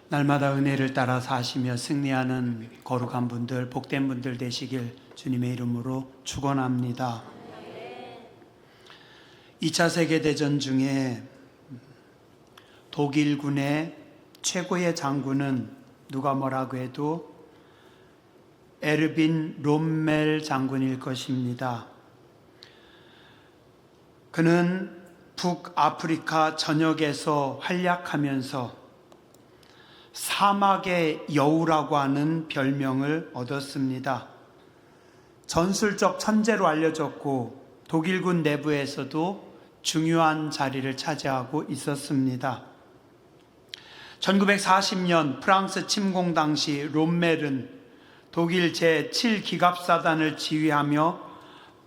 날마다 은혜를 따라 사시며 승리하는 거룩한 분들, 복된 분들 되시길 주님의 이름으로 축원합니다. 2차 세계대전 중에 독일군의 최고의 장군은 누가 뭐라고 해도 에르빈 롬멜 장군일 것입니다. 그는 북아프리카 전역에서 활약하면서 사막의 여우라고 하는 별명을 얻었습니다. 전술적 천재로 알려졌고 독일군 내부에서도 중요한 자리를 차지하고 있었습니다. 1940년 프랑스 침공 당시 롬멜은 독일 제7기갑사단을 지휘하며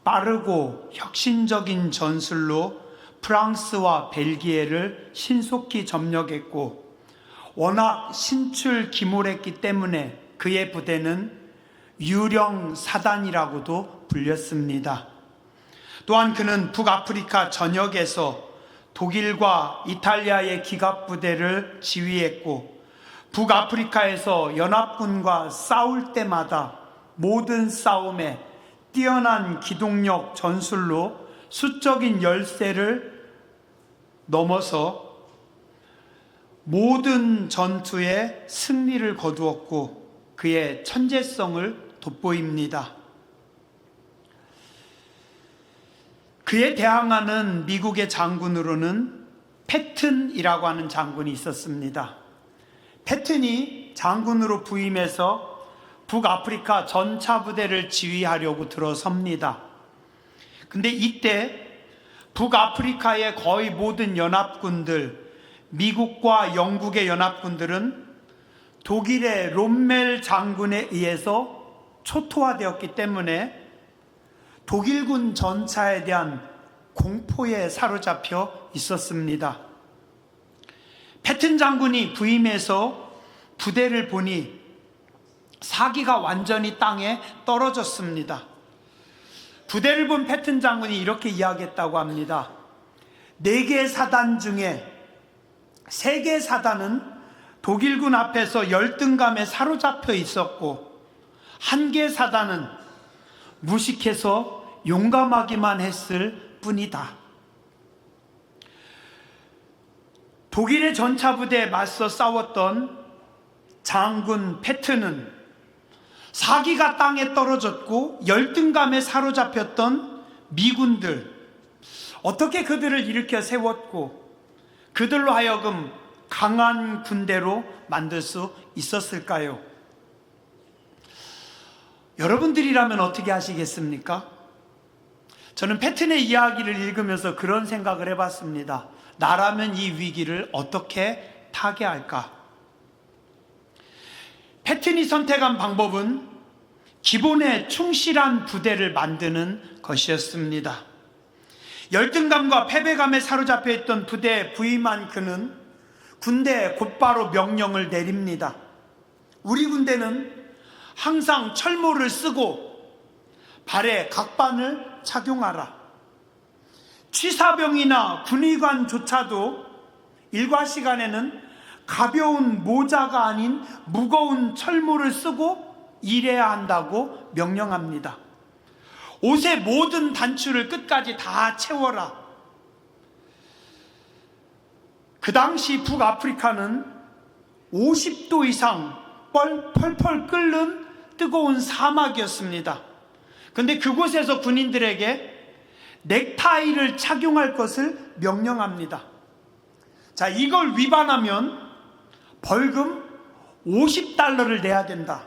빠르고 혁신적인 전술로 프랑스와 벨기에를 신속히 점령했고 워낙 신출기몰했기 때문에 그의 부대는 유령 사단이라고도 불렸습니다. 또한 그는 북아프리카 전역에서 독일과 이탈리아의 기갑부대를 지휘했고 북아프리카에서 연합군과 싸울 때마다 모든 싸움에 뛰어난 기동력 전술로 수적인 열세를 넘어서 모든 전투에 승리를 거두었고 그의 천재성을 돋보입니다. 그에 대항하는 미국의 장군으로는 패튼이라고 하는 장군이 있었습니다. 패튼이 장군으로 부임해서 북아프리카 전차부대를 지휘하려고 들어섭니다. 근데 이때 북아프리카의 거의 모든 연합군들, 미국과 영국의 연합군들은 독일의 롬멜 장군에 의해서 초토화되었기 때문에 독일군 전차에 대한 공포에 사로잡혀 있었습니다. 패튼 장군이 부임해서 부대를 보니 사기가 완전히 땅에 떨어졌습니다. 부대를 본 패튼 장군이 이렇게 이야기했다고 합니다. 4개 사단 중에 3개 사단은 독일군 앞에서 열등감에 사로잡혀 있었고 1개 사단은 무식해서 용감하기만 했을 뿐이다. 독일의 전차부대에 맞서 싸웠던 장군 패튼은 사기가 땅에 떨어졌고 열등감에 사로잡혔던 미군들, 어떻게 그들을 일으켜 세웠고 그들로 하여금 강한 군대로 만들 수 있었을까요? 여러분들이라면 어떻게 하시겠습니까? 저는 패튼의 이야기를 읽으면서 그런 생각을 해봤습니다. 나라면 이 위기를 어떻게 타개할까? 패튼이 선택한 방법은 기본에 충실한 부대를 만드는 것이었습니다. 열등감과 패배감에 사로잡혀 있던 부대에 부임한 그는 군대에 곧바로 명령을 내립니다. 우리 군대는 항상 철모를 쓰고 발에 각반을 착용하라. 취사병이나 군의관조차도 일과 시간에는 가벼운 모자가 아닌 무거운 철모를 쓰고 일해야 한다고 명령합니다. 옷의 모든 단추를 끝까지 다 채워라. 그 당시 북아프리카는 50도 이상 펄펄 끓는 뜨거운 사막이었습니다. 그런데 그곳에서 군인들에게 넥타이를 착용할 것을 명령합니다. 자, 이걸 위반하면 벌금 50달러를 내야 된다.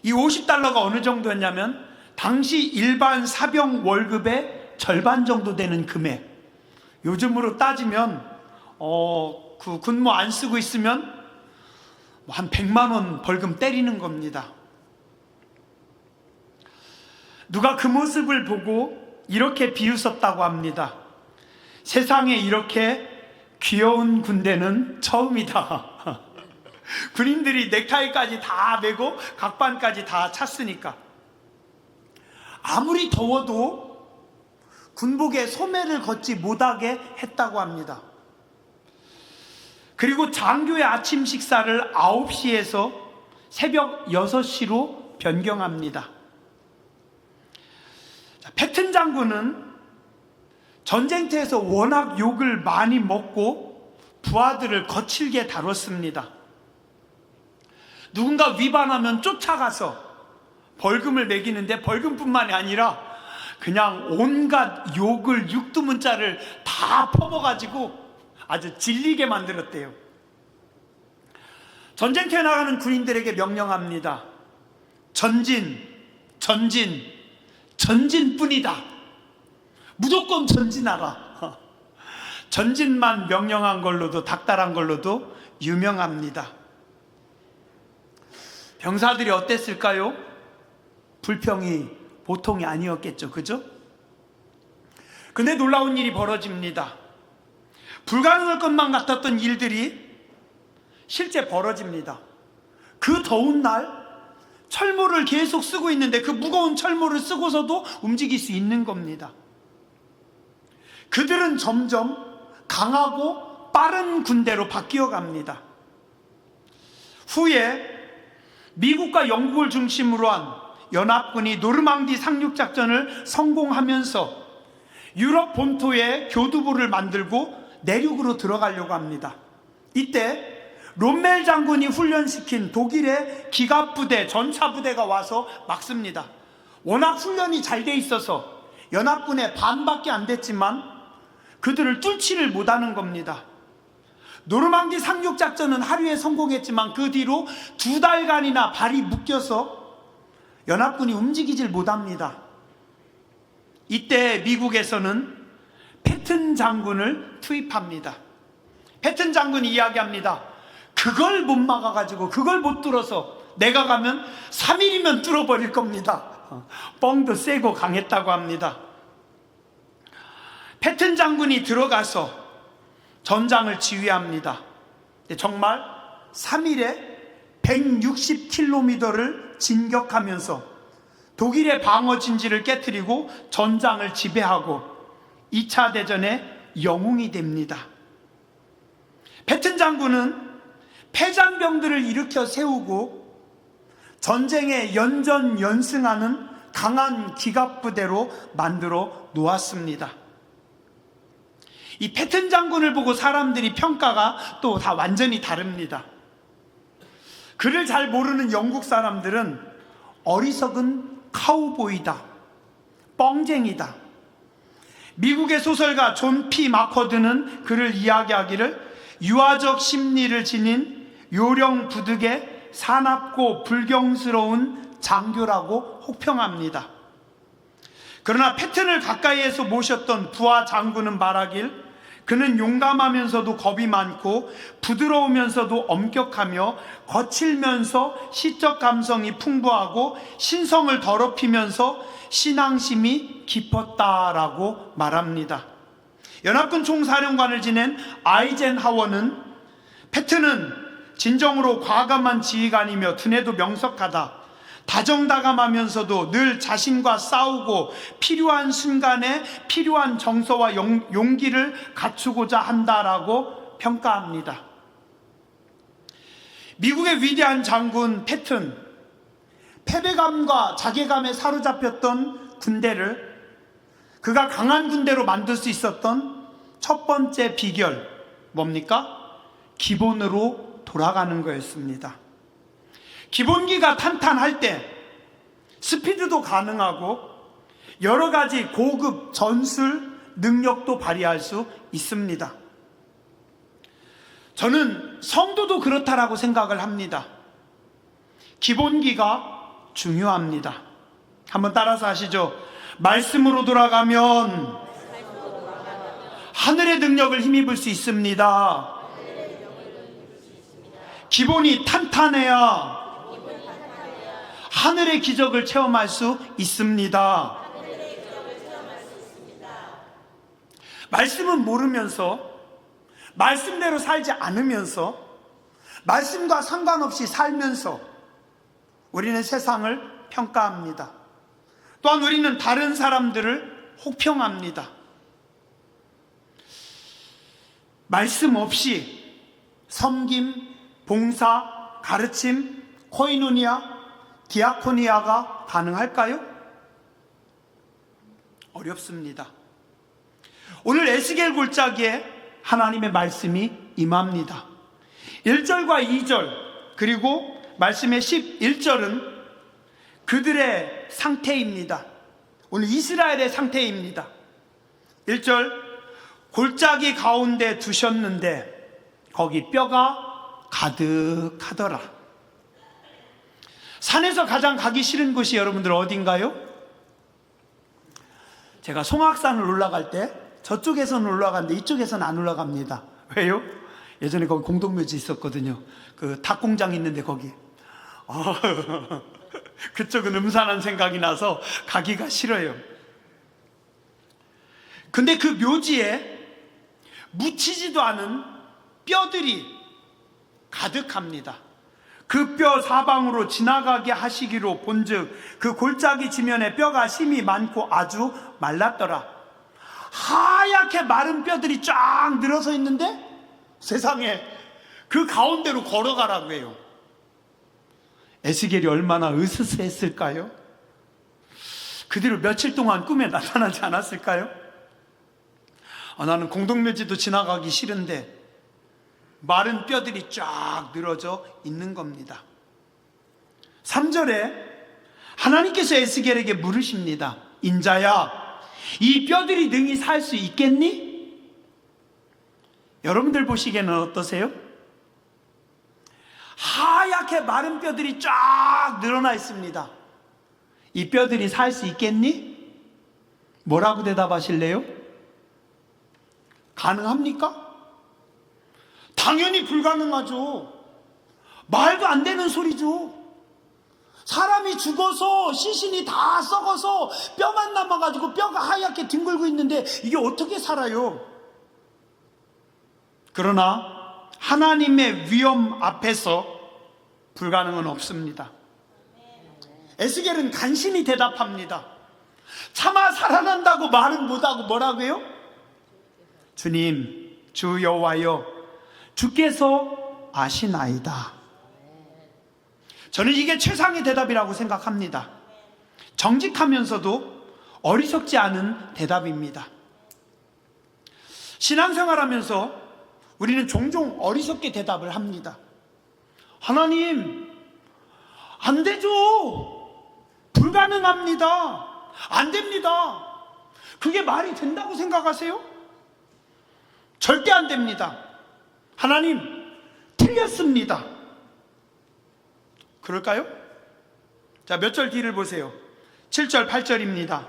이 50달러가 어느 정도였냐면 당시 일반 사병 월급의 절반 정도 되는 금액. 요즘으로 따지면 그 군무 안 쓰고 있으면 한 100만 원 벌금 때리는 겁니다. 누가 그 모습을 보고 이렇게 비웃었다고 합니다. 세상에 이렇게 귀여운 군대는 처음이다. 군인들이 넥타이까지 다 매고 각반까지 다 찼으니까. 아무리 더워도 군복에 소매를 걷지 못하게 했다고 합니다. 그리고 장교의 아침 식사를 9시에서 새벽 6시로 변경합니다. 패튼 장군은 전쟁터에서 워낙 욕을 많이 먹고 부하들을 거칠게 다뤘습니다. 누군가 위반하면 쫓아가서 벌금을 매기는데 벌금뿐만이 아니라 그냥 온갖 욕을 육두문자를 다 퍼부어가지고 아주 질리게 만들었대요. 전쟁터에 나가는 군인들에게 명령합니다. 전진, 전진, 전진뿐이다. 무조건 전진하라. 전진만 명령한 걸로도, 닥달한 걸로도 유명합니다. 병사들이 어땠을까요? 불평이 보통이 아니었겠죠, 그죠? 근데 놀라운 일이 벌어집니다. 불가능할 것만 같았던 일들이 실제 벌어집니다. 그 더운 날 철모를 계속 쓰고 있는데 그 무거운 철모를 쓰고서도 움직일 수 있는 겁니다. 그들은 점점 강하고 빠른 군대로 바뀌어 갑니다. 후에 미국과 영국을 중심으로 한 연합군이 노르망디 상륙작전을 성공하면서 유럽 본토에 교두보를 만들고 내륙으로 들어가려고 합니다. 이때 롬멜 장군이 훈련시킨 독일의 기갑부대, 전차부대가 와서 막습니다. 워낙 훈련이 잘 돼 있어서 연합군의 반밖에 안 됐지만 그들을 뚫지를 못하는 겁니다. 노르망디 상륙작전은 하루에 성공했지만 그 뒤로 2달간이나 발이 묶여서 연합군이 움직이질 못합니다. 이때 미국에서는 패튼 장군을 투입합니다. 패튼 장군이 이야기합니다. 그걸 못 막아가지고, 그걸 못 뚫어서 내가 가면 3일이면 뚫어버릴 겁니다. 뻥도 세고 강했다고 합니다. 패튼 장군이 들어가서 전장을 지휘합니다. 정말 3일에 160km를 진격하면서 독일의 방어 진지를 깨뜨리고 전장을 지배하고 2차 대전의 영웅이 됩니다. 패튼 장군은 패잔병들을 일으켜 세우고 전쟁에 연전연승하는 강한 기갑부대로 만들어 놓았습니다. 이 패튼 장군을 보고 사람들이 평가가 또 다 완전히 다릅니다. 그를 잘 모르는 영국 사람들은 어리석은 카우보이다, 뻥쟁이다. 미국의 소설가 존 피 마커드는 그를 이야기하기를 유아적 심리를 지닌 요령부득의 사납고 불경스러운 장교라고 혹평합니다. 그러나 패튼을 가까이에서 모셨던 부하 장군은 말하길 그는 용감하면서도 겁이 많고 부드러우면서도 엄격하며 거칠면서 시적 감성이 풍부하고 신성을 더럽히면서 신앙심이 깊었다라고 말합니다. 연합군 총사령관을 지낸 아이젠하워는 패튼은 진정으로 과감한 지휘관이며 두뇌도 명석하다, 다정다감하면서도 늘 자신과 싸우고 필요한 순간에 필요한 정서와 용기를 갖추고자 한다라고 평가합니다. 미국의 위대한 장군 패튼, 패배감과 자괴감에 사로잡혔던 군대를 그가 강한 군대로 만들 수 있었던 첫 번째 비결 뭡니까? 기본으로 돌아가는 거였습니다. 기본기가 탄탄할 때 스피드도 가능하고 여러 가지 고급 전술 능력도 발휘할 수 있습니다. 저는 성도도 그렇다라고 생각을 합니다. 기본기가 중요합니다. 한번 따라서 하시죠. 말씀으로 돌아가면 하늘의 능력을 힘입을 수 있습니다. 기본이 탄탄해야 하늘의 기적을 체험할 수 있습니다. 말씀은 모르면서, 말씀대로 살지 않으면서, 말씀과 상관없이 살면서 우리는 세상을 평가합니다. 또한 우리는 다른 사람들을 혹평합니다. 말씀 없이 섬김, 봉사, 가르침, 코이노니아, 디아코니아가 가능할까요? 어렵습니다. 오늘 에스겔 골짜기에 하나님의 말씀이 임합니다. 1절과 2절 그리고 말씀의 11절은 그들의 상태입니다. 오늘 이스라엘의 상태입니다. 1절, 골짜기 가운데 두셨는데 거기 뼈가 가득하더라. 산에서 가장 가기 싫은 곳이 여러분들 어딘가요? 제가 송악산을 올라갈 때 저쪽에서는 올라가는데 이쪽에서는 안 올라갑니다. 왜요? 예전에 거기 공동묘지 있었거든요. 그 닭공장 있는데 거기. 그쪽은 음산한 생각이 나서 가기가 싫어요. 근데 그 묘지에 묻히지도 않은 뼈들이 가득합니다. 그 뼈 사방으로 지나가게 하시기로 본즉 그 골짜기 지면에 뼈가 심이 많고 아주 말랐더라. 하얗게 마른 뼈들이 쫙 늘어서 있는데 세상에 그 가운데로 걸어가라고 해요. 에스겔이 얼마나 으스스했을까요? 그대로 며칠 동안 꿈에 나타나지 않았을까요? 나는 공동묘지도 지나가기 싫은데 마른 뼈들이 쫙 늘어져 있는 겁니다. 3절에 하나님께서 에스겔에게 물으십니다. 인자야, 이 뼈들이 능히 살 수 있겠니? 여러분들 보시기에는 어떠세요? 하얗게 마른 뼈들이 쫙 늘어나 있습니다. 이 뼈들이 살 수 있겠니? 뭐라고 대답하실래요? 가능합니까? 당연히 불가능하죠. 말도 안 되는 소리죠. 사람이 죽어서 시신이 다 썩어서 뼈만 남아가지고 뼈가 하얗게 뒹굴고 있는데 이게 어떻게 살아요? 그러나 하나님의 위엄 앞에서 불가능은 없습니다. 에스겔은 간신히 대답합니다. 차마 살아난다고 말은 못하고 뭐라고 해요? 주님, 주 여호와여, 주께서 아시나이다. 저는 이게 최상의 대답이라고 생각합니다. 정직하면서도 어리석지 않은 대답입니다. 신앙생활하면서 우리는 종종 어리석게 대답을 합니다. 하나님, 안 되죠. 불가능합니다. 안 됩니다. 그게 말이 된다고 생각하세요? 절대 안 됩니다. 하나님, 틀렸습니다. 그럴까요? 자, 몇 절 뒤를 보세요. 7절, 8절입니다.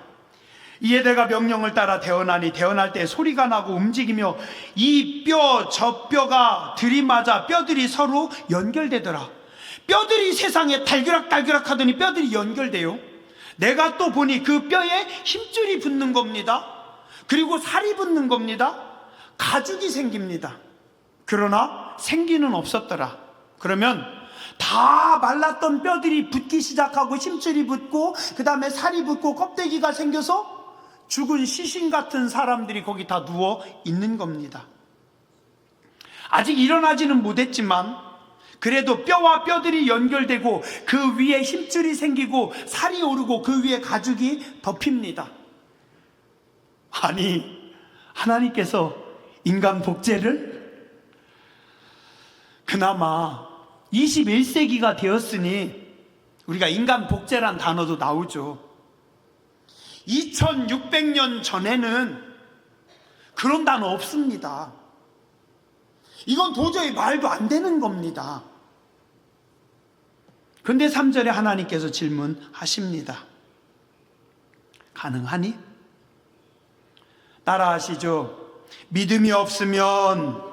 이에 내가 명령을 따라 대언하니 대언할 때 소리가 나고 움직이며 이 뼈 저 뼈가 들이맞아 뼈들이 서로 연결되더라. 뼈들이 세상에 달그락달그락 하더니 뼈들이 연결돼요. 내가 또 보니 그 뼈에 힘줄이 붙는 겁니다. 그리고 살이 붙는 겁니다. 가죽이 생깁니다. 그러나 생기는 없었더라. 그러면 다 말랐던 뼈들이 붙기 시작하고 힘줄이 붙고 그 다음에 살이 붙고 껍데기가 생겨서 죽은 시신 같은 사람들이 거기 다 누워 있는 겁니다. 아직 일어나지는 못했지만 그래도 뼈와 뼈들이 연결되고 그 위에 힘줄이 생기고 살이 오르고 그 위에 가죽이 덮입니다. 아니, 하나님께서 인간 복제를 그나마 21세기가 되었으니 우리가 인간 복제란 단어도 나오죠. 2600년 전에는 그런 단어 없습니다. 이건 도저히 말도 안 되는 겁니다. 근데 3절에 하나님께서 질문하십니다. 가능하니? 따라하시죠. 믿음이 없으면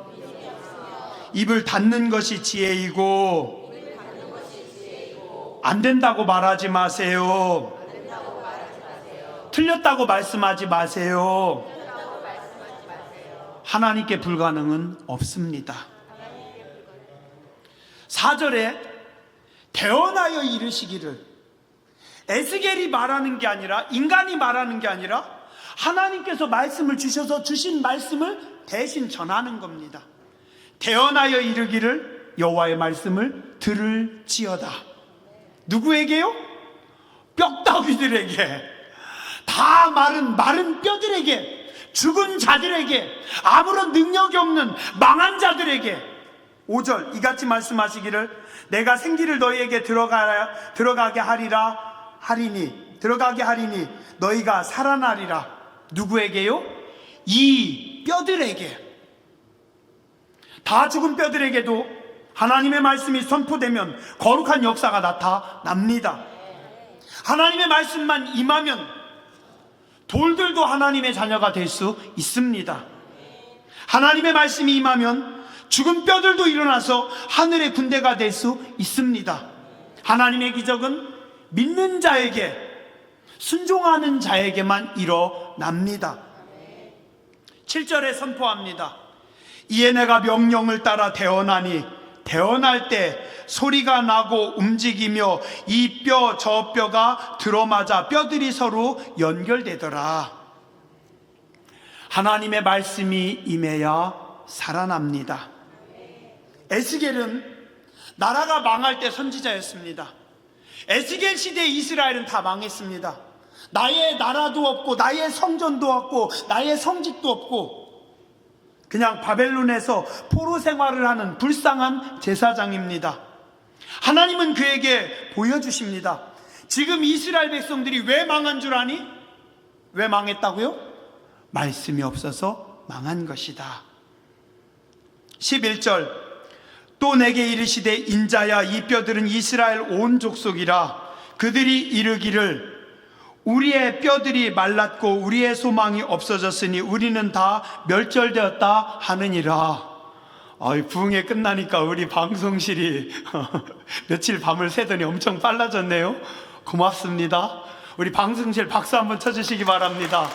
입을 닫는 것이 지혜이고 안 된다고 말하지 마세요. 틀렸다고 말씀하지 마세요. 하나님께 불가능은 없습니다. 4절에 대언하여 이르시기를, 에스겔이 말하는 게 아니라 인간이 말하는 게 아니라 하나님께서 말씀을 주셔서 주신 말씀을 대신 전하는 겁니다. 대언하여 이르기를 여호와의 말씀을 들을지어다. 누구에게요? 뼈다귀들에게, 다 마른 뼈들에게, 죽은 자들에게, 아무런 능력이 없는 망한 자들에게. 5절 이같이 말씀하시기를 내가 생기를 너희에게 들어가게 하리니 너희가 살아나리라. 누구에게요? 이 뼈들에게. 다 죽은 뼈들에게도 하나님의 말씀이 선포되면 거룩한 역사가 나타납니다. 하나님의 말씀만 임하면 돌들도 하나님의 자녀가 될 수 있습니다. 하나님의 말씀이 임하면 죽은 뼈들도 일어나서 하늘의 군대가 될 수 있습니다. 하나님의 기적은 믿는 자에게, 순종하는 자에게만 일어납니다. 7절에 선포합니다. 이에 내가 명령을 따라 대언하니 대언할 때 소리가 나고 움직이며 이 뼈 저 뼈가 들어맞아 뼈들이 서로 연결되더라. 하나님의 말씀이 임해야 살아납니다. 에스겔은 나라가 망할 때 선지자였습니다. 에스겔 시대에 이스라엘은 다 망했습니다. 나의 나라도 없고 나의 성전도 없고 나의 성직도 없고 그냥 바벨론에서 포로 생활을 하는 불쌍한 제사장입니다. 하나님은 그에게 보여주십니다. 지금 이스라엘 백성들이 왜 망한 줄 아니? 왜 망했다고요? 말씀이 없어서 망한 것이다. 11절 또 내게 이르시되 인자야 이 뼈들은 이스라엘 온 족속이라. 그들이 이르기를 우리의 뼈들이 말랐고 우리의 소망이 없어졌으니 우리는 다 멸절되었다 하느니라. 부흥회 끝나니까 우리 방송실이 며칠 밤을 새더니 엄청 빨라졌네요. 고맙습니다. 우리 방송실 박수 한번 쳐주시기 바랍니다.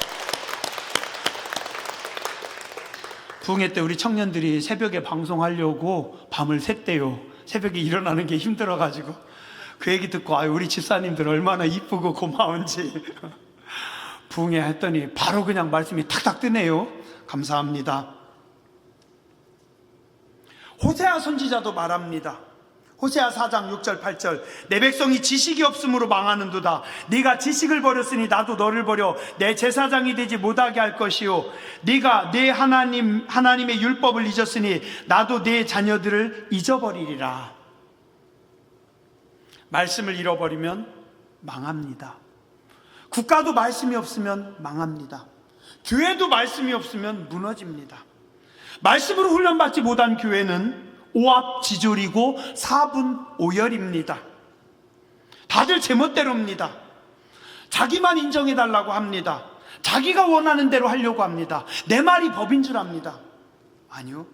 부흥회 때 우리 청년들이 새벽에 방송하려고 밤을 샜대요. 새벽에 일어나는 게 힘들어가지고. 그 얘기 듣고 우리 집사님들 얼마나 이쁘고 고마운지. 부흥회 했더니 바로 그냥 말씀이 탁탁 뜨네요. 감사합니다. 호세아 선지자도 말합니다. 호세아 4장 6절 8절 내 백성이 지식이 없으므로 망하는도다. 네가 지식을 버렸으니 나도 너를 버려 내 제사장이 되지 못하게 할 것이요 네가 내 하나님의 율법을 잊었으니 나도 내 자녀들을 잊어버리리라. 말씀을 잃어버리면 망합니다. 국가도 말씀이 없으면 망합니다. 교회도 말씀이 없으면 무너집니다. 말씀으로 훈련받지 못한 교회는 오합지졸이고 사분오열입니다. 다들 제멋대로입니다. 자기만 인정해달라고 합니다. 자기가 원하는 대로 하려고 합니다. 내 말이 법인 줄 압니다. 아니요.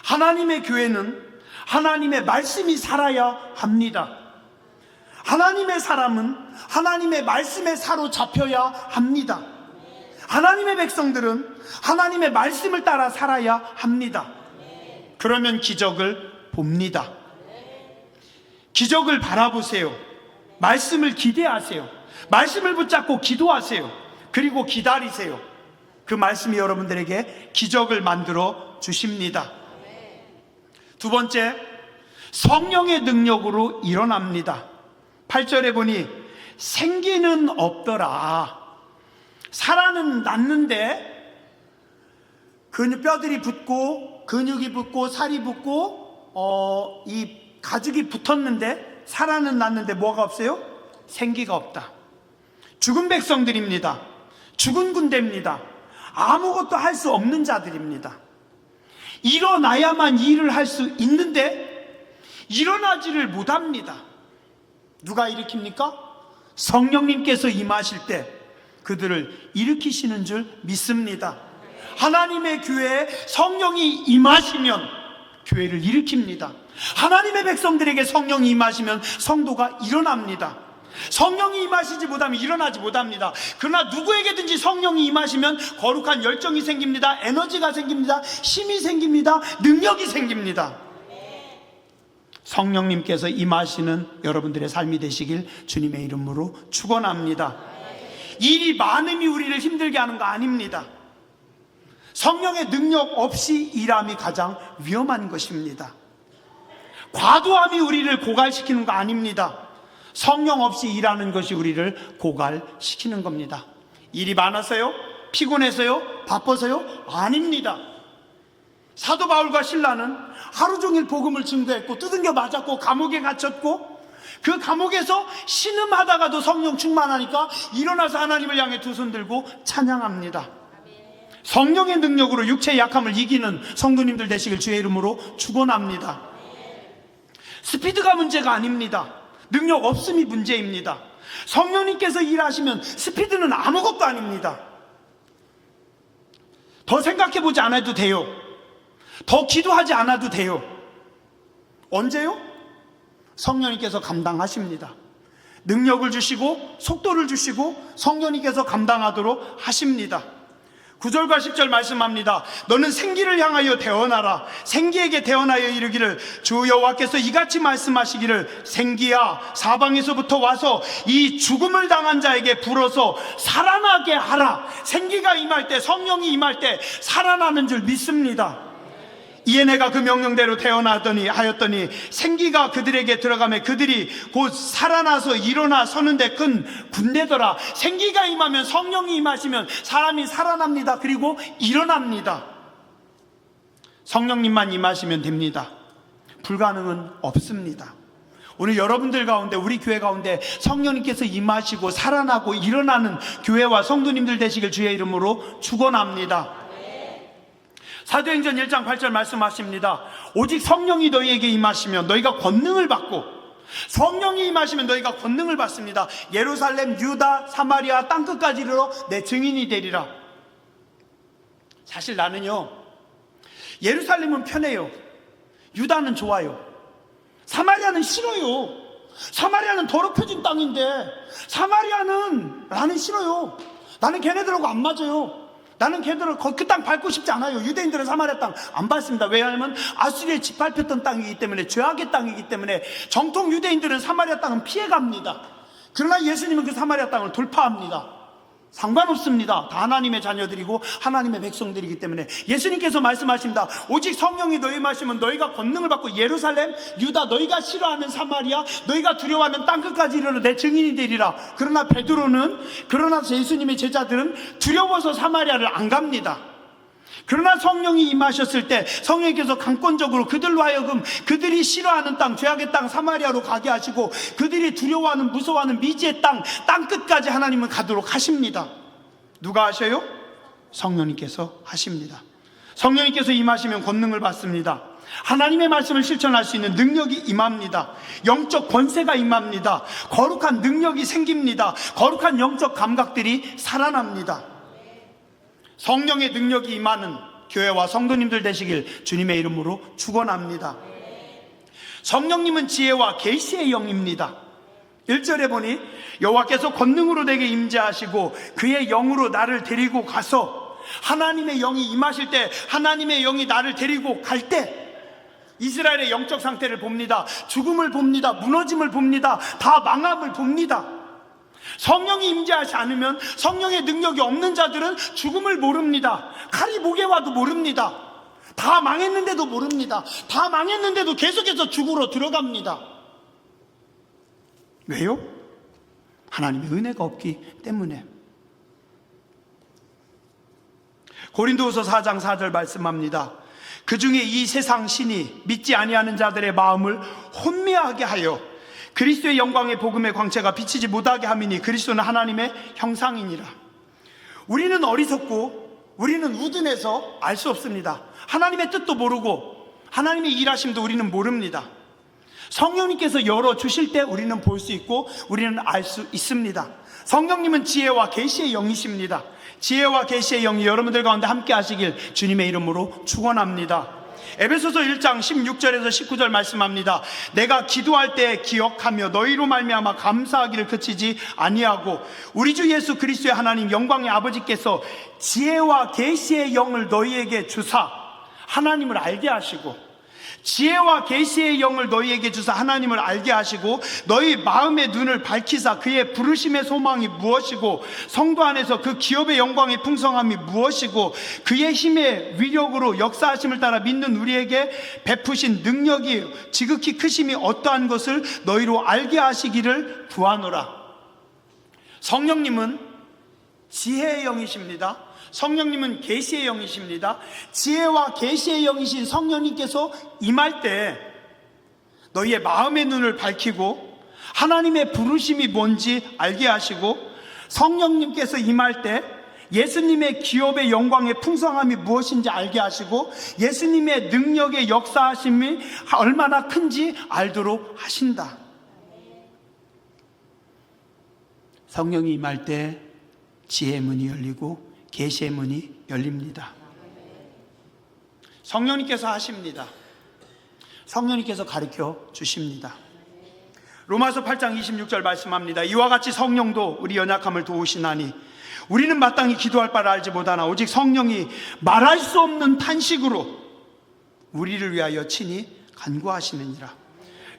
하나님의 교회는 하나님의 말씀이 살아야 합니다. 하나님의 사람은 하나님의 말씀에 사로잡혀야 합니다. 하나님의 백성들은 하나님의 말씀을 따라 살아야 합니다. 그러면 기적을 봅니다. 기적을 바라보세요. 말씀을 기대하세요. 말씀을 붙잡고 기도하세요. 그리고 기다리세요. 그 말씀이 여러분들에게 기적을 만들어 주십니다. 두 번째, 성령의 능력으로 일어납니다. 8절에 보니 생기는 없더라. 살아는 났는데 뼈들이 붙고 근육이 붙고 살이 붙고 이 가죽이 붙었는데 살아는 났는데 뭐가 없어요? 생기가 없다. 죽은 백성들입니다. 죽은 군대입니다. 아무것도 할 수 없는 자들입니다. 일어나야만 일을 할 수 있는데 일어나지를 못합니다. 누가 일으킵니까? 성령님께서 임하실 때 그들을 일으키시는 줄 믿습니다. 하나님의 교회에 성령이 임하시면 교회를 일으킵니다. 하나님의 백성들에게 성령이 임하시면 성도가 일어납니다. 성령이 임하시지 못하면 일어나지 못합니다. 그러나 누구에게든지 성령이 임하시면 거룩한 열정이 생깁니다. 에너지가 생깁니다. 힘이 생깁니다. 능력이 생깁니다. 성령님께서 임하시는 여러분들의 삶이 되시길 주님의 이름으로 축원합니다. 일이 많음이 우리를 힘들게 하는 거 아닙니다. 성령의 능력 없이 일함이 가장 위험한 것입니다. 과도함이 우리를 고갈시키는 거 아닙니다. 성령 없이 일하는 것이 우리를 고갈시키는 겁니다. 일이 많아서요? 피곤해서요? 바빠서요? 아닙니다. 사도 바울과 신라는 하루 종일 복음을 증거했고 두들겨 맞았고 감옥에 갇혔고 그 감옥에서 신음하다가도 성령 충만하니까 일어나서 하나님을 향해 두 손 들고 찬양합니다. 성령의 능력으로 육체의 약함을 이기는 성도님들 되시길 주의 이름으로 축원합니다. 스피드가 문제가 아닙니다. 능력 없음이 문제입니다. 성령님께서 일하시면 스피드는 아무것도 아닙니다. 더 생각해보지 않아도 돼요. 더 기도하지 않아도 돼요. 언제요? 성령님께서 감당하십니다. 능력을 주시고 속도를 주시고 성령님께서 감당하도록 하십니다. 9절과 10절 말씀합니다. 너는 생기를 향하여 대언하라. 생기에게 대언하여 이르기를 주 여호와께서 이같이 말씀하시기를 생기야 사방에서부터 와서 이 죽음을 당한 자에게 불어서 살아나게 하라. 생기가 임할 때, 성령이 임할 때 살아나는 줄 믿습니다. 이에 내가 그 명령대로 하였더니 생기가 그들에게 들어가매 그들이 곧 살아나서 일어나 서는데 큰 군대더라. 생기가 임하면, 성령이 임하시면 사람이 살아납니다. 그리고 일어납니다. 성령님만 임하시면 됩니다. 불가능은 없습니다. 오늘 여러분들 가운데, 우리 교회 가운데 성령님께서 임하시고 살아나고 일어나는 교회와 성도님들 되시길 주의 이름으로 축원합니다. 사도행전 1장 8절 말씀하십니다. 오직 성령이 너희에게 임하시면 너희가 권능을 받고, 성령이 임하시면 너희가 권능을 받습니다. 예루살렘, 유다, 사마리아 땅끝까지 이르러 내 증인이 되리라. 사실 나는요, 예루살렘은 편해요. 유다는 좋아요. 사마리아는 싫어요. 사마리아는 더럽혀진 땅인데 나는 싫어요. 나는 걔네들하고 안 맞아요. 나는 걔들을 그 땅 밟고 싶지 않아요. 유대인들은 사마리아 땅 안 밟습니다. 왜냐하면 아수리에 짓밟혔던 땅이기 때문에, 죄악의 땅이기 때문에 정통 유대인들은 사마리아 땅은 피해갑니다. 그러나 예수님은 그 사마리아 땅을 돌파합니다. 상관없습니다. 다 하나님의 자녀들이고 하나님의 백성들이기 때문에 예수님께서 말씀하십니다. 오직 성령이 너희 마시면 너희가 권능을 받고 예루살렘, 유다, 너희가 싫어하는 사마리아, 너희가 두려워하는 땅끝까지 이르러 내 증인이 되리라. 그러나 예수님의 제자들은 두려워서 사마리아를 안 갑니다. 그러나 성령이 임하셨을 때 성령께서 강권적으로 그들로 하여금 그들이 싫어하는 땅, 죄악의 땅 사마리아로 가게 하시고 그들이 두려워하는, 무서워하는 미지의 땅끝까지 하나님은 가도록 하십니다. 누가 하셔요? 성령님께서 하십니다. 성령님께서 임하시면 권능을 받습니다. 하나님의 말씀을 실천할 수 있는 능력이 임합니다. 영적 권세가 임합니다. 거룩한 능력이 생깁니다. 거룩한 영적 감각들이 살아납니다. 성령의 능력이 임하는 교회와 성도님들 되시길 주님의 이름으로 축원합니다. 성령님은 지혜와 계시의 영입니다. 1절에 보니 여호와께서 권능으로 내게 임재하시고 그의 영으로 나를 데리고 가서, 하나님의 영이 임하실 때, 하나님의 영이 나를 데리고 갈 때 이스라엘의 영적 상태를 봅니다. 죽음을 봅니다. 무너짐을 봅니다. 다 망함을 봅니다. 성령이 임재하지 않으면, 성령의 능력이 없는 자들은 죽음을 모릅니다. 칼이 목에 와도 모릅니다. 다 망했는데도 모릅니다. 다 망했는데도 계속해서 죽으러 들어갑니다. 왜요? 하나님의 은혜가 없기 때문에. 고린도후서 4장 4절 말씀합니다. 그 중에 이 세상 신이 믿지 아니하는 자들의 마음을 혼미하게 하여 그리스도의 영광의 복음의 광채가 비치지 못하게 함이니 그리스도는 하나님의 형상이니라. 우리는 어리석고 우리는 우둔해서 알 수 없습니다. 하나님의 뜻도 모르고 하나님의 일하심도 우리는 모릅니다. 성령님께서 열어주실 때 우리는 볼 수 있고 우리는 알 수 있습니다. 성령님은 지혜와 계시의 영이십니다. 지혜와 계시의 영이 여러분들 가운데 함께 하시길 주님의 이름으로 축원합니다. 에베소서 1장 16절에서 19절 말씀합니다. 내가 기도할 때 기억하며 너희로 말미암아 감사하기를 그치지 아니하고 우리 주 예수 그리스도의 하나님 영광의 아버지께서 지혜와 계시의 영을 너희에게 주사 하나님을 알게 하시고 지혜와 계시의 영을 너희에게 주사 하나님을 알게 하시고 너희 마음의 눈을 밝히사 그의 부르심의 소망이 무엇이고 성도 안에서 그 기업의 영광의 풍성함이 무엇이고 그의 힘의 위력으로 역사하심을 따라 믿는 우리에게 베푸신 능력이 지극히 크심이 어떠한 것을 너희로 알게 하시기를 구하노라. 성령님은 지혜의 영이십니다. 성령님은 계시의 영이십니다. 지혜와 계시의 영이신 성령님께서 임할 때 너희의 마음의 눈을 밝히고 하나님의 부르심이 뭔지 알게 하시고, 성령님께서 임할 때 예수님의 기업의 영광의 풍성함이 무엇인지 알게 하시고 예수님의 능력의 역사하심이 얼마나 큰지 알도록 하신다. 성령이 임할 때 지혜의 문이 열리고 계시의 문이 열립니다. 성령님께서 하십니다. 성령님께서 가르쳐 주십니다. 로마서 8장 26절 말씀합니다. 이와 같이 성령도 우리 연약함을 도우시나니 우리는 마땅히 기도할 바를 알지 못하나 오직 성령이 말할 수 없는 탄식으로 우리를 위하여 친히 간구하시느니라.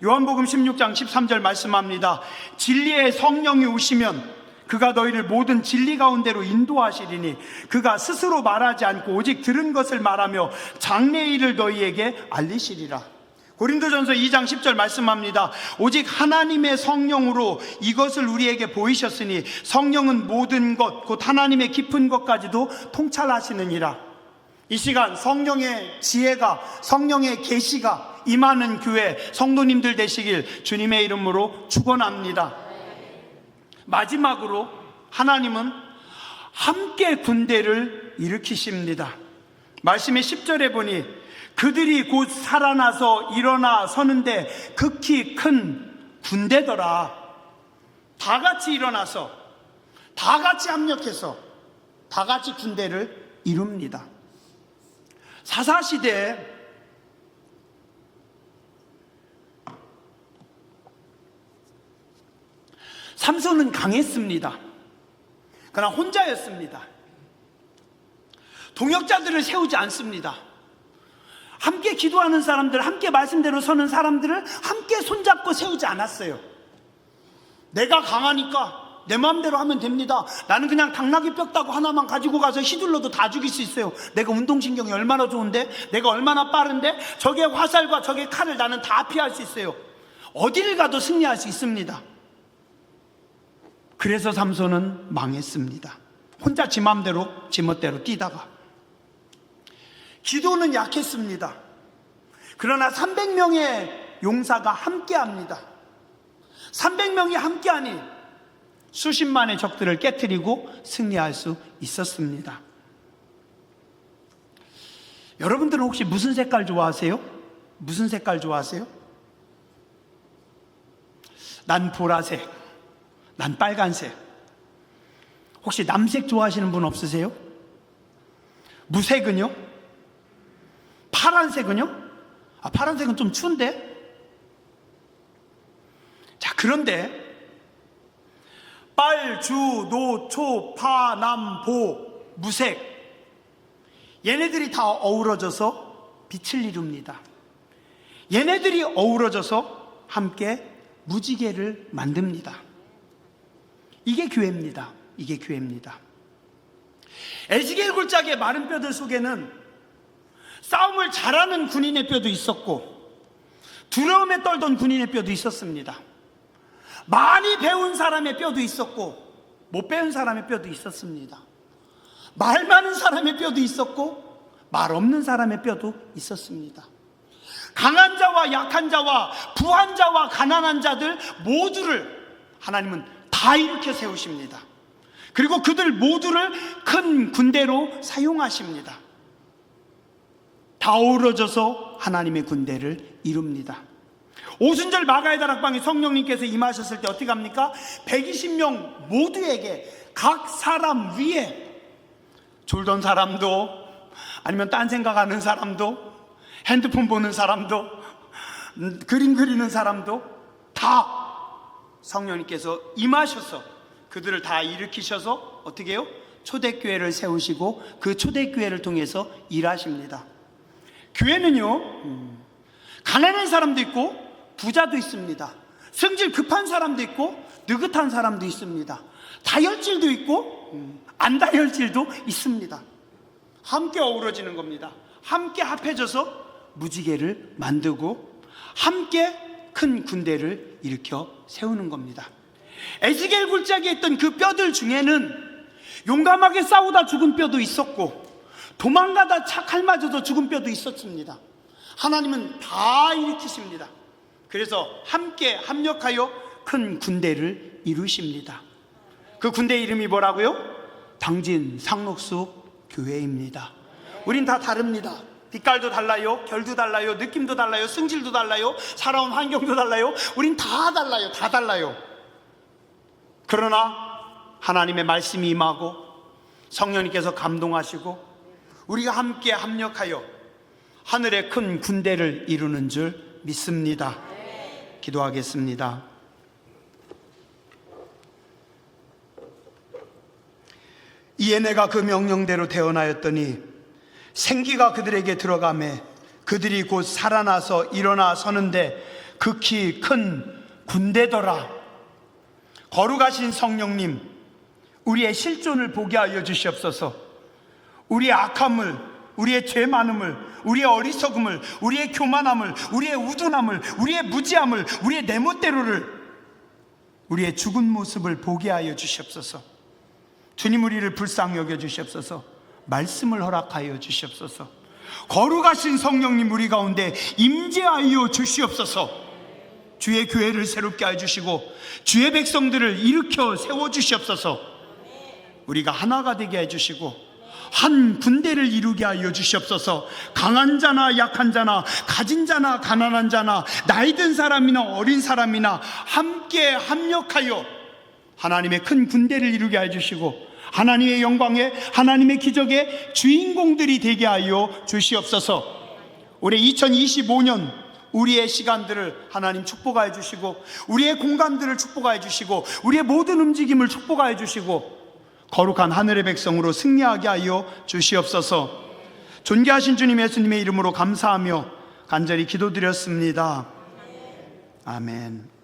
요한복음 16장 13절 말씀합니다. 진리의 성령이 오시면 그가 너희를 모든 진리 가운데로 인도하시리니 그가 스스로 말하지 않고 오직 들은 것을 말하며 장래의 일을 너희에게 알리시리라. 고린도전서 2장 10절 말씀합니다. 오직 하나님의 성령으로 이것을 우리에게 보이셨으니 성령은 모든 것 곧 하나님의 깊은 것까지도 통찰하시느니라. 이 시간 성령의 지혜가, 성령의 계시가 임하는 교회 성도님들 되시길 주님의 이름으로 축원합니다. 마지막으로 하나님은 함께 군대를 일으키십니다. 말씀의 10절에 보니 그들이 곧 살아나서 일어나 서는데 극히 큰 군대더라. 다 같이 일어나서 다 같이 합력해서 다 같이 군대를 이룹니다. 사사시대에 삼손은 강했습니다. 그러나 혼자였습니다. 동역자들을 세우지 않습니다. 함께 기도하는 사람들, 함께 말씀대로 서는 사람들을 함께 손잡고 세우지 않았어요. 내가 강하니까 내 마음대로 하면 됩니다. 나는 그냥 당나귀 뼈 따고 하나만 가지고 가서 휘둘러도 다 죽일 수 있어요. 내가 운동신경이 얼마나 좋은데, 내가 얼마나 빠른데, 적의 화살과 적의 칼을 나는 다 피할 수 있어요. 어디를 가도 승리할 수 있습니다. 그래서 삼손은 망했습니다. 혼자 지 마음대로 지 멋대로 뛰다가. 기도는 약했습니다. 그러나 300명의 용사가 함께합니다. 300명이 함께하니 수십만의 적들을 깨트리고 승리할 수 있었습니다. 여러분들은 혹시 무슨 색깔 좋아하세요? 무슨 색깔 좋아하세요? 난 보라색, 난 빨간색. 혹시 남색 좋아하시는 분 없으세요? 무색은요? 파란색은요? 파란색은 좀 추운데? 자, 그런데 빨, 주, 노, 초, 파, 남, 보, 무색, 얘네들이 다 어우러져서 빛을 이룹니다. 얘네들이 어우러져서 함께 무지개를 만듭니다. 이게 교회입니다. 이게 교회입니다. 에스겔 굴짝의 마른 뼈들 속에는 싸움을 잘하는 군인의 뼈도 있었고 두려움에 떨던 군인의 뼈도 있었습니다. 많이 배운 사람의 뼈도 있었고 못 배운 사람의 뼈도 있었습니다. 말 많은 사람의 뼈도 있었고 말 없는 사람의 뼈도 있었습니다. 강한 자와 약한 자와 부한 자와 가난한 자들 모두를 하나님은 다 일으켜 세우십니다. 그리고 그들 모두를 큰 군대로 사용하십니다. 다 어우러져서 하나님의 군대를 이룹니다. 오순절 마가의 다락방에 성령님께서 임하셨을 때 어떻게 합니까? 120명 모두에게 각 사람 위에 졸던 사람도, 아니면 딴 생각하는 사람도, 핸드폰 보는 사람도, 그림 그리는 사람도 다 성령님께서 임하셔서 그들을 다 일으키셔서 어떻게 해요? 초대교회를 세우시고 그 초대교회를 통해서 일하십니다. 교회는요, 가난한 사람도 있고 부자도 있습니다. 성질 급한 사람도 있고 느긋한 사람도 있습니다. 다혈질도 있고 안 다혈질도 있습니다. 함께 어우러지는 겁니다. 함께 합해져서 무지개를 만들고 함께 큰 군대를 일으켜 세우는 겁니다. 에스겔 굴짝에 있던 그 뼈들 중에는 용감하게 싸우다 죽은 뼈도 있었고 도망가다 칼 맞아서 죽은 뼈도 있었습니다. 하나님은 다 일으키십니다. 그래서 함께 합력하여 큰 군대를 이루십니다. 그 군대 이름이 뭐라고요? 당진 상록수 교회입니다. 우린 다 다릅니다. 빛깔도 달라요, 결도 달라요, 느낌도 달라요, 성질도 달라요, 살아온 환경도 달라요. 우린 다 달라요. 다 달라요. 그러나 하나님의 말씀이 임하고 성령님께서 감동하시고 우리가 함께 합력하여 하늘의 큰 군대를 이루는 줄 믿습니다. 기도하겠습니다. 이에 내가 그 명령대로 태어나였더니 생기가 그들에게 들어가매 그들이 곧 살아나서 일어나 서는데 극히 큰 군대더라. 거룩하신 성령님, 우리의 실존을 보게 하여 주시옵소서. 우리의 악함을, 우리의 죄 많음을, 우리의 어리석음을, 우리의 교만함을, 우리의 우둔함을, 우리의 무지함을, 우리의 내멋대로를, 우리의 죽은 모습을 보게 하여 주시옵소서. 주님, 우리를 불쌍히 여겨 주시옵소서. 말씀을 허락하여 주시옵소서. 거룩하신 성령님, 우리 가운데 임재하여 주시옵소서. 주의 교회를 새롭게 해주시고 주의 백성들을 일으켜 세워주시옵소서. 우리가 하나가 되게 해주시고 한 군대를 이루게 하여 주시옵소서. 강한 자나 약한 자나 가진 자나 가난한 자나 나이 든 사람이나 어린 사람이나 함께 합력하여 하나님의 큰 군대를 이루게 해주시고 하나님의 영광에, 하나님의 기적의 주인공들이 되게 하여 주시옵소서. 올해 2025년 우리의 시간들을 하나님 축복하여 주시고 우리의 공간들을 축복하여 주시고 우리의 모든 움직임을 축복하여 주시고 거룩한 하늘의 백성으로 승리하게 하여 주시옵소서. 존귀하신 주님 예수님의 이름으로 감사하며 간절히 기도드렸습니다. 아멘.